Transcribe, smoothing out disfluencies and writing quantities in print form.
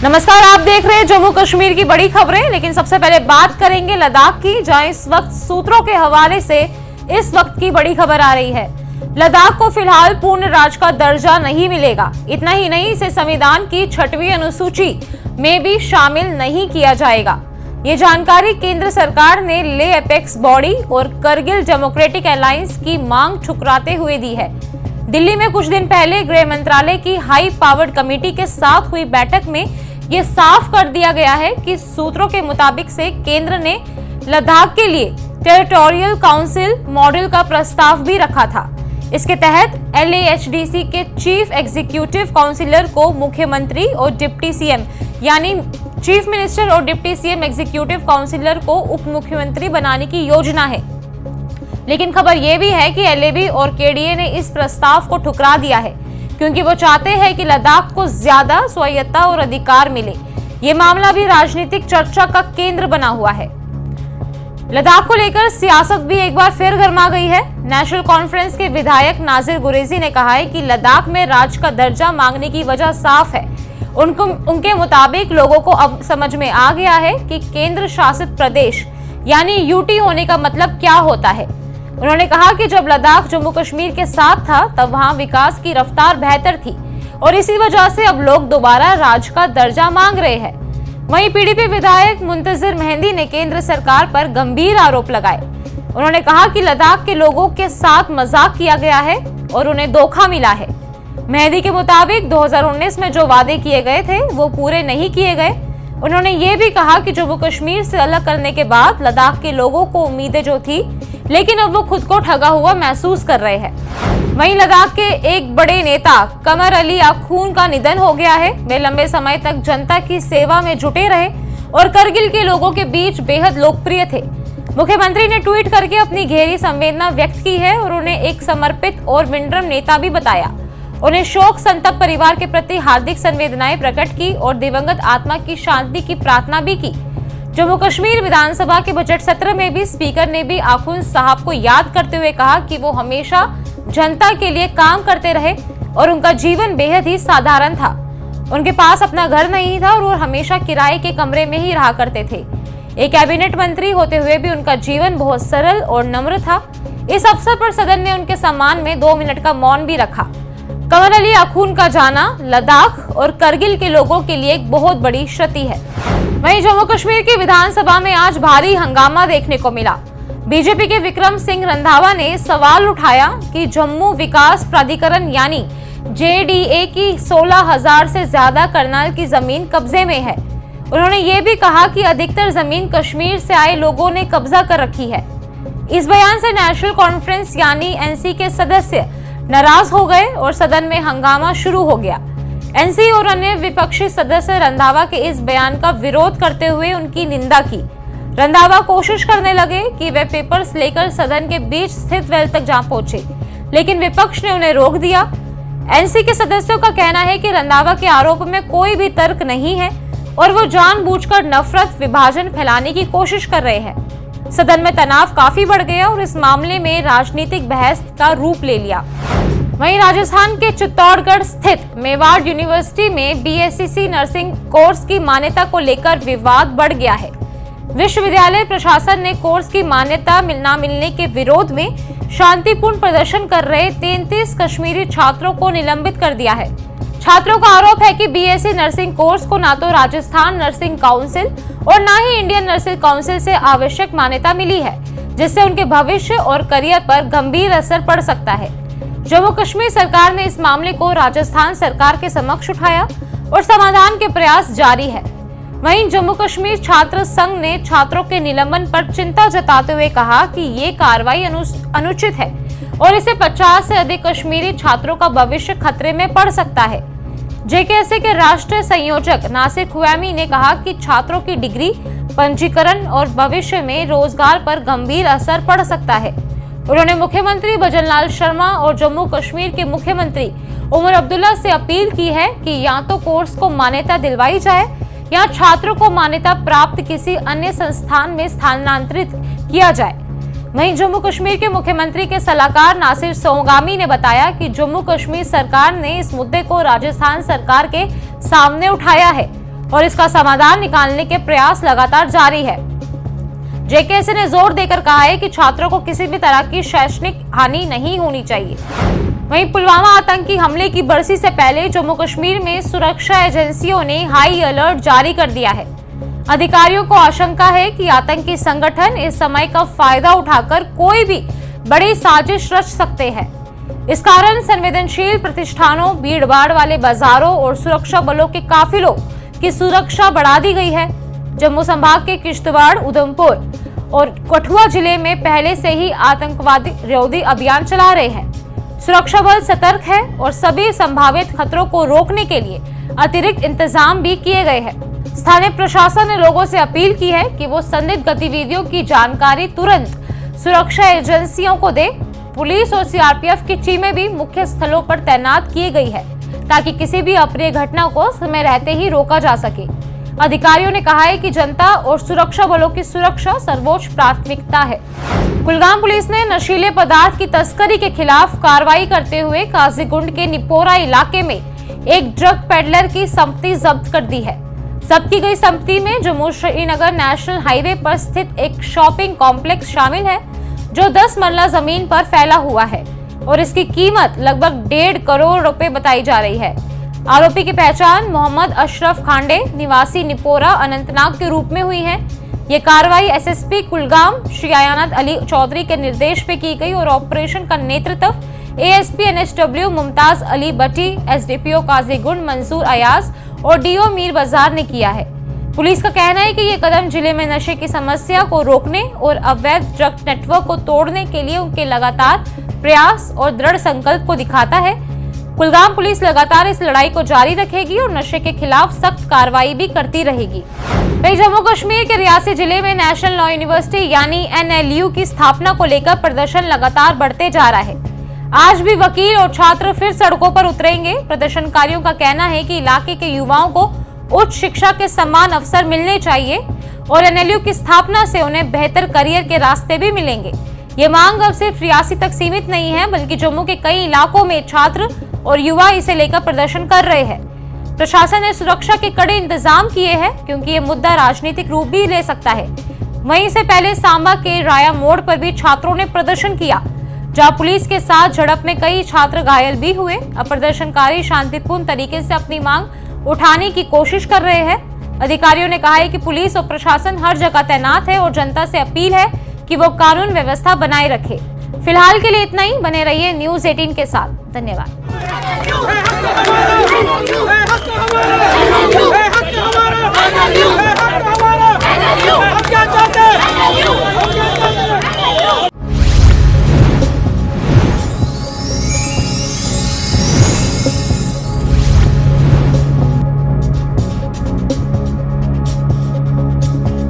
नमस्कार, आप देख रहे हैं जम्मू कश्मीर की बड़ी खबरें। लेकिन सबसे पहले बात करेंगे लद्दाख की, जहां इस वक्त सूत्रों के हवाले से इस वक्त की बड़ी खबर आ रही है। लद्दाख को फिलहाल पूर्ण राज्य का दर्जा नहीं मिलेगा। इतना ही नहीं, इसे संविधान की 6वीं अनुसूची में भी शामिल नहीं किया जाएगा। ये जानकारी केंद्र सरकार ने ले एपेक्स बॉडी और करगिल डेमोक्रेटिक अलायंस की मांग ठुकराते हुए दी है। दिल्ली में कुछ दिन पहले गृह मंत्रालय की हाई पावर्ड कमेटी के साथ हुई बैठक में ये साफ कर दिया गया है कि सूत्रों के मुताबिक से केंद्र ने लद्दाख के लिए टेरिटोरियल काउंसिल मॉडल का प्रस्ताव भी रखा था। इसके तहत LAHDC के चीफ एग्जीक्यूटिव काउंसिलर को मुख्यमंत्री और डिप्टी सीएम यानी चीफ मिनिस्टर और डिप्टी सीएम एग्जीक्यूटिव काउंसिलर को उप मुख्यमंत्री बनाने की योजना है। लेकिन खबर यह भी है कि LAB और KDA ने इस प्रस्ताव को ठुकरा दिया है, क्योंकि वो चाहते हैं कि लद्दाख को ज्यादा स्वायत्तता और अधिकार मिले। ये मामला भी राजनीतिक चर्चा का केंद्र बना हुआ है। लद्दाख को लेकर सियासत भी एक बार फिर गर्मा गई है। नेशनल कॉन्फ्रेंस के विधायक नाजिर गुरेजी ने कहा है कि लद्दाख में राज्य का दर्जा मांगने की वजह साफ है। उनके मुताबिक लोगों को अब समझ में आ गया है कि केंद्र शासित प्रदेश यानी UT होने का मतलब क्या होता है। उन्होंने कहा कि जब लद्दाख जम्मू कश्मीर के साथ था तब वहां विकास की रफ्तार बेहतर थी और इसी वजह से अब लोग दोबारा राज्य का दर्जा मांग रहे हैं। वहीं PDP विधायक मुंतजिर मेहंदी ने केंद्र सरकार पर गंभीर आरोप लगाए। उन्होंने कहा कि लद्दाख के लोगों के साथ मजाक किया गया है और उन्हें धोखा मिला है। मेहंदी के मुताबिक 2019 में जो वादे किए गए थे वो पूरे नहीं किए गए। उन्होंने ये भी कहा कि जम्मू कश्मीर से अलग करने के बाद लद्दाख के लोगों को उम्मीदें जो थी, लेकिन अब वो खुद को ठगा हुआ महसूस कर रहे हैं। वहीं लद्दाख के एक बड़े नेता कमर अली आखून का निधन हो गया है। वे लंबे समय तक जनता की सेवा में जुटे रहे और करगिल के लोगों के बीच बेहद लोकप्रिय थे। मुख्यमंत्री ने ट्वीट करके अपनी गहरी संवेदना व्यक्त की है और उन्हें एक समर्पित और विनम्र नेता भी बताया। उन्हें शोक संतप्त परिवार के प्रति हार्दिक संवेदनाएं प्रकट की और दिवंगत आत्मा की शांति की प्रार्थना भी की। जम्मू कश्मीर विधानसभा के बजट सत्र में भी स्पीकर ने भी आखून साहब को याद करते हुए कहा कि वो हमेशा जनता के लिए काम करते रहे और उनका जीवन बेहद ही साधारण था। उनके पास अपना घर नहीं था और वो हमेशा किराए के कमरे में ही रहा करते थे। एक कैबिनेट मंत्री होते हुए भी उनका जीवन बहुत सरल और नम्र था। इस अवसर पर सदन ने उनके सम्मान में 2 मिनट का मौन भी रखा। कमर अली आखून का जाना लद्दाख और करगिल के लोगों के लिए एक बहुत बड़ी क्षति है। वहीं जम्मू कश्मीर की विधानसभा में आज भारी हंगामा देखने को मिला। बीजेपी के विक्रम सिंह रंधावा ने सवाल उठाया कि जम्मू विकास प्राधिकरण यानी JDA की 16,000 से ज्यादा करनाल की जमीन कब्जे में है। उन्होंने ये भी कहा कि अधिकतर जमीन कश्मीर से आए लोगों ने कब्जा कर रखी है। इस बयान से नेशनल कॉन्फ्रेंस यानी NC के सदस्य नाराज हो गए और सदन में हंगामा शुरू हो गया। NC और अन्य विपक्षी सदस्य रंधावा के इस बयान का विरोध करते हुए उनकी निंदा की। रंधावा कोशिश करने लगे कि वे पेपर्स लेकर सदन के बीच स्थित वेल तक जा पहुंचे, लेकिन विपक्ष ने उन्हें रोक दिया। NC के सदस्यों का कहना है कि रंधावा के आरोप में कोई भी तर्क नहीं है और वो जानबूझकर नफरत विभाजन फैलाने की कोशिश कर रहे हैं। सदन में तनाव काफी बढ़ गया और इस मामले में राजनीतिक बहस का रूप ले लिया। वहीं राजस्थान के चित्तौड़गढ़ स्थित मेवाड़ यूनिवर्सिटी में BSc नर्सिंग कोर्स की मान्यता को लेकर विवाद बढ़ गया है। विश्वविद्यालय प्रशासन ने कोर्स की मान्यता न मिलने के विरोध में शांतिपूर्ण प्रदर्शन कर रहे 33 कश्मीरी छात्रों को निलंबित कर दिया है। छात्रों का आरोप है कि BSc नर्सिंग कोर्स को न तो राजस्थान नर्सिंग काउंसिल और न ही इंडियन नर्सिंग काउंसिल से आवश्यक मान्यता मिली है, जिससे उनके भविष्य और करियर पर गंभीर असर पड़ सकता है। जम्मू कश्मीर सरकार ने इस मामले को राजस्थान सरकार के समक्ष उठाया और समाधान के प्रयास जारी है। वहीं जम्मू कश्मीर छात्र संघ ने छात्रों के निलंबन पर चिंता जताते हुए कहा कि ये कार्रवाई अनुचित है और इससे 50 से अधिक कश्मीरी छात्रों का भविष्य खतरे में पड़ सकता है। JKSA के राष्ट्रीय संयोजक नासिर खुवैमी ने कहा कि छात्रों की डिग्री, पंजीकरण और भविष्य में रोजगार पर गंभीर असर पड़ सकता है। उन्होंने मुख्यमंत्री भजनलाल शर्मा और जम्मू कश्मीर के मुख्यमंत्री उमर अब्दुल्ला से अपील की है कि या तो कोर्स को मान्यता दिलवाई जाए या छात्रों को मान्यता प्राप्त किसी अन्य संस्थान में स्थानांतरित किया जाए। वहीं जम्मू कश्मीर के मुख्यमंत्री के सलाहकार नासिर सोहगामी ने बताया कि जम्मू कश्मीर सरकार ने इस मुद्दे को राजस्थान सरकार के सामने उठाया है और इसका समाधान निकालने के प्रयास लगातार जारी है। जेकेएसए ने जोर देकर कहा है कि छात्रों को किसी भी तरह की शैक्षणिक हानि नहीं होनी चाहिए। वहीं पुलवामा आतंकी हमले की बरसी से पहले जम्मू कश्मीर में सुरक्षा एजेंसियों ने हाई अलर्ट जारी कर दिया है। अधिकारियों को आशंका है कि आतंकी संगठन इस समय का फायदा उठाकर कोई भी बड़ी साजिश रच सकते हैं। इस कारण संवेदनशील प्रतिष्ठानों, भीड़भाड़ वाले बाजारों और सुरक्षा बलों के काफिलों की सुरक्षा बढ़ा दी गई है। जम्मू संभाग के किश्तवाड़, उधमपुर और कठुआ जिले में पहले से ही आतंकवादी विरोधी अभियान चला रहे हैं। सुरक्षा बल सतर्क है और सभी संभावित खतरों को रोकने के लिए अतिरिक्त इंतजाम भी किए गए हैं। स्थानीय प्रशासन ने लोगों से अपील की है कि वो संदिग्ध गतिविधियों की जानकारी तुरंत सुरक्षा एजेंसियों को दे। पुलिस और सीआरपीएफ की टीमें भी मुख्य स्थलों पर तैनात की गई है ताकि किसी भी अप्रिय घटना को समय रहते ही रोका जा सके। अधिकारियों ने कहा है कि जनता और सुरक्षा बलों की सुरक्षा सर्वोच्च प्राथमिकता है। कुलगाम पुलिस ने नशीले पदार्थ की तस्करी के खिलाफ कार्रवाई करते हुए काजीगुंड के निपोरा इलाके में एक ड्रग पेडलर की संपत्ति जब्त कर दी है। जब्त की गई संपत्ति में जम्मू श्रीनगर नेशनल हाईवे पर स्थित एक शॉपिंग कॉम्प्लेक्स शामिल है जो 10 मरला जमीन पर फैला हुआ है और इसकी कीमत लगभग 1.5 करोड़ रुपए बताई जा रही है। आरोपी की पहचान मोहम्मद अशरफ खांडे निवासी निपोरा अनंतनाग के रूप में हुई है। ये कार्रवाई एसएसपी कुलगाम श्री आयानत अली चौधरी के निर्देश पे की गई और ऑपरेशन का नेतृत्व एएसपी एनएसडब्ल्यू मुमताज अली बटी, एसडीपीओ काजीगुंड मंसूर अयाज और डीओ मीर बाजार ने किया है। पुलिस का कहना है कि ये कदम जिले में नशे की समस्या को रोकने और अवैध ड्रग नेटवर्क को तोड़ने के लिए उनके लगातार प्रयास और दृढ़ संकल्प को दिखाता है। कुलगाम पुलिस लगातार इस लड़ाई को जारी रखेगी और नशे के खिलाफ सख्त कार्रवाई भी करती रहेगी। वहीं जम्मू कश्मीर के रियासी जिले में नेशनल लॉ यूनिवर्सिटी यानी एनएलयू की स्थापना को लेकर प्रदर्शन लगातार बढ़ते जा रहा है। आज भी वकील और छात्र फिर सड़कों पर उतरेंगे। प्रदर्शनकारियों का कहना है कि इलाके के युवाओं को उच्च शिक्षा के समान अवसर मिलने चाहिए और एनएलयू की स्थापना से उन्हें बेहतर करियर के रास्ते भी मिलेंगे। ये मांग अब सिर्फ रियासी तक सीमित नहीं है, बल्कि जम्मू के कई इलाकों में छात्र और युवा इसे लेकर प्रदर्शन कर रहे हैं। प्रशासन ने सुरक्षा के कड़े इंतजाम किए हैं क्योंकि ये मुद्दा राजनीतिक रूप भी ले सकता है। वहीं से पहले सांबा के राया मोड़ पर भी छात्रों ने प्रदर्शन किया, जहां पुलिस के साथ झड़प में कई छात्र घायल भी हुए। अब प्रदर्शनकारी शांतिपूर्ण तरीके से अपनी मांग उठाने की कोशिश कर रहे हैं। अधिकारियों ने कहा है कि पुलिस और प्रशासन हर जगह तैनात है और जनता से अपील है कि वो कानून व्यवस्था बनाए रखे। फिलहाल के लिए इतना ही। बने रहिए न्यूज़ 18 के साथ। धन्यवाद।